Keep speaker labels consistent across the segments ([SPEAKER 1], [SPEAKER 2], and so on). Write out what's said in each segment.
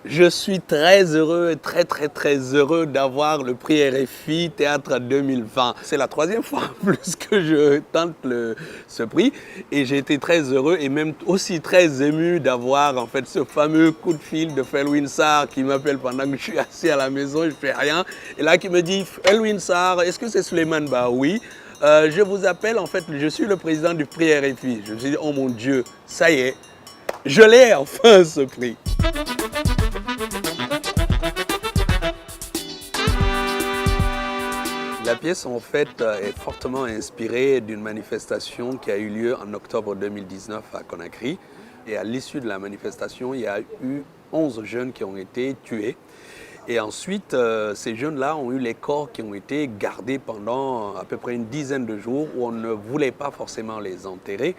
[SPEAKER 1] Je suis très heureux, très heureux d'avoir le prix RFI Théâtre 2020. C'est la troisième fois en plus que je tente ce prix et j'ai été très heureux et même aussi très ému d'avoir en fait ce fameux coup de fil de Felwine Sarr qui m'appelle pendant que je suis assis à la maison, je ne fais rien. Et là qui me dit « Felwine Sarr, est-ce que c'est Souleymane ?» Bah oui. Je vous appelle, en fait, je suis le président du prix RFI. Je me suis dit « Oh mon Dieu, ça y est, je l'ai enfin ce prix !» La pièce, en fait, est fortement inspirée d'une manifestation qui a eu lieu en octobre 2019 à Conakry. Et à l'issue de la manifestation, il y a eu 11 jeunes qui ont été tués. Et ensuite, ces jeunes-là ont eu les corps qui ont été gardés pendant à peu près une dizaine de jours où on ne voulait pas forcément les enterrer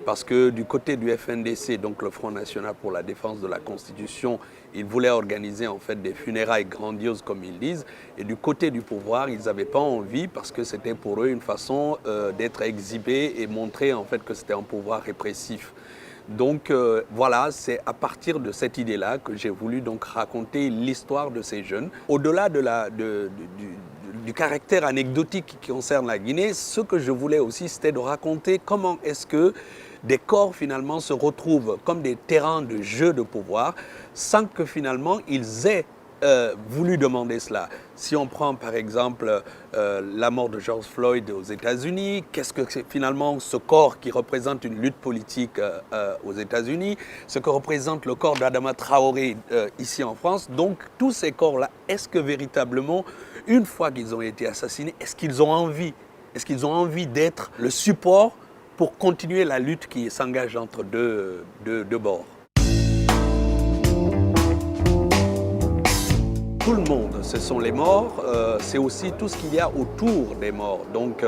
[SPEAKER 1] parce que du côté du FNDC, donc le Front National pour la Défense de la Constitution, ils voulaient organiser en fait des funérailles grandioses comme ils disent. Et du côté du pouvoir, ils n'avaient pas envie parce que c'était pour eux une façon d'être exhibés et montrer en fait que c'était un pouvoir répressif. Donc voilà, c'est à partir de cette idée-là que j'ai voulu donc raconter l'histoire de ces jeunes. Au-delà du caractère anecdotique qui concerne la Guinée, ce que je voulais aussi, c'était de raconter comment est-ce que des corps finalement se retrouvent comme des terrains de jeu de pouvoir sans que finalement ils aient voulu demander cela. Si on prend par exemple la mort de George Floyd aux États-Unis, qu'est-ce que c'est finalement ce corps qui représente une lutte politique aux États-Unis, ce que représente le corps d'Adama Traoré ici en France. Donc tous ces corps-là, est-ce que véritablement, une fois qu'ils ont été assassinés, est-ce qu'ils ont envie d'être le support pour continuer la lutte qui s'engage entre deux bords? Tout le monde, ce sont les morts, c'est aussi tout ce qu'il y a autour des morts. Donc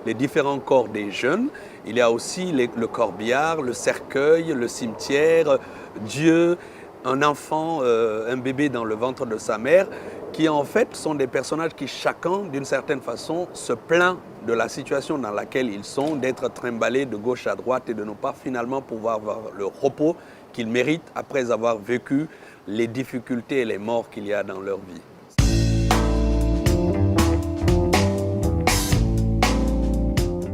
[SPEAKER 1] les différents corps des jeunes, il y a aussi le corbillard, le cercueil, le cimetière, Dieu, un enfant, un bébé dans le ventre de sa mère, qui en fait sont des personnages qui chacun, d'une certaine façon, se plaint de la situation dans laquelle ils sont, d'être trimballés de gauche à droite et de ne pas finalement pouvoir avoir le repos qu'ils méritent après avoir vécu les difficultés et les morts qu'il y a dans leur vie.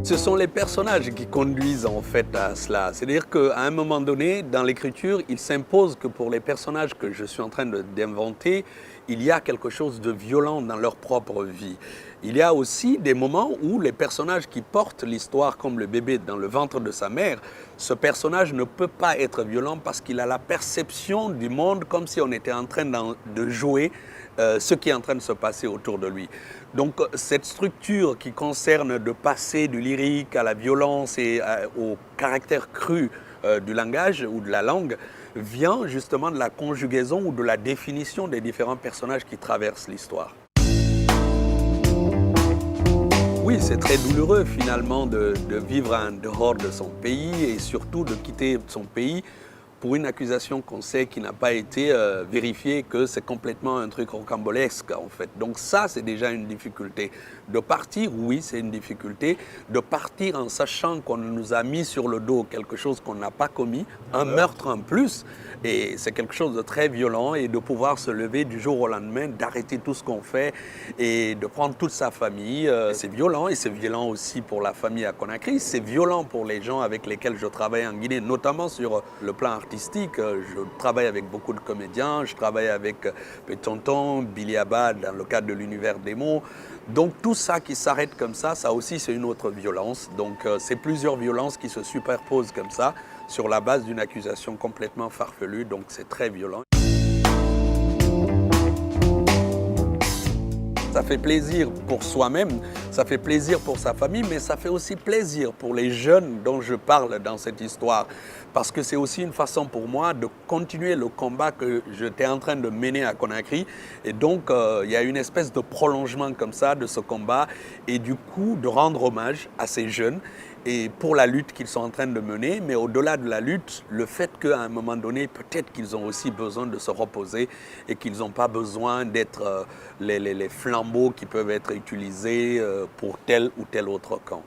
[SPEAKER 1] Ce sont les personnages qui conduisent en fait à cela. C'est-à-dire qu'à un moment donné, dans l'écriture, il s'impose que pour les personnages que je suis en train d'inventer, il y a quelque chose de violent dans leur propre vie. Il y a aussi des moments où les personnages qui portent l'histoire comme le bébé dans le ventre de sa mère, ce personnage ne peut pas être violent parce qu'il a la perception du monde comme si on était en train de jouer ce qui est en train de se passer autour de lui. Donc cette structure qui concerne de passer du lyrique à la violence et au caractère cru du langage ou de la langue vient justement de la conjugaison ou de la définition des différents personnages qui traversent l'histoire. Oui, c'est très douloureux finalement de vivre en dehors de son pays et surtout de quitter son pays pour une accusation qu'on sait qui n'a pas été vérifiée, que c'est complètement un truc rocambolesque en fait. Donc ça, c'est déjà une difficulté. De partir, oui, c'est une difficulté. De partir en sachant qu'on nous a mis sur le dos quelque chose qu'on n'a pas commis, un meurtre en plus, et c'est quelque chose de très violent, et de pouvoir se lever du jour au lendemain, d'arrêter tout ce qu'on fait et de prendre toute sa famille, c'est violent, et c'est violent aussi pour la famille à Conakry, c'est violent pour les gens avec lesquels je travaille en Guinée, notamment sur le plan artistique. Je travaille avec beaucoup de comédiens, je travaille avec Tonton, Billy Abad dans le cadre de l'univers des mots. Donc tout ça qui s'arrête comme ça aussi c'est une autre violence. Donc c'est plusieurs violences qui se superposent comme ça sur la base d'une accusation complètement farfelue, donc c'est très violent. Ça fait plaisir pour soi-même, ça fait plaisir pour sa famille, mais ça fait aussi plaisir pour les jeunes dont je parle dans cette histoire. Parce que c'est aussi une façon pour moi de continuer le combat que j'étais en train de mener à Conakry. Et donc, il y a une espèce de prolongement comme ça de ce combat et du coup de rendre hommage à ces jeunes et pour la lutte qu'ils sont en train de mener, mais au-delà de la lutte, le fait qu'à un moment donné, peut-être qu'ils ont aussi besoin de se reposer et qu'ils n'ont pas besoin d'être les flambeaux qui peuvent être utilisés pour tel ou tel autre camp.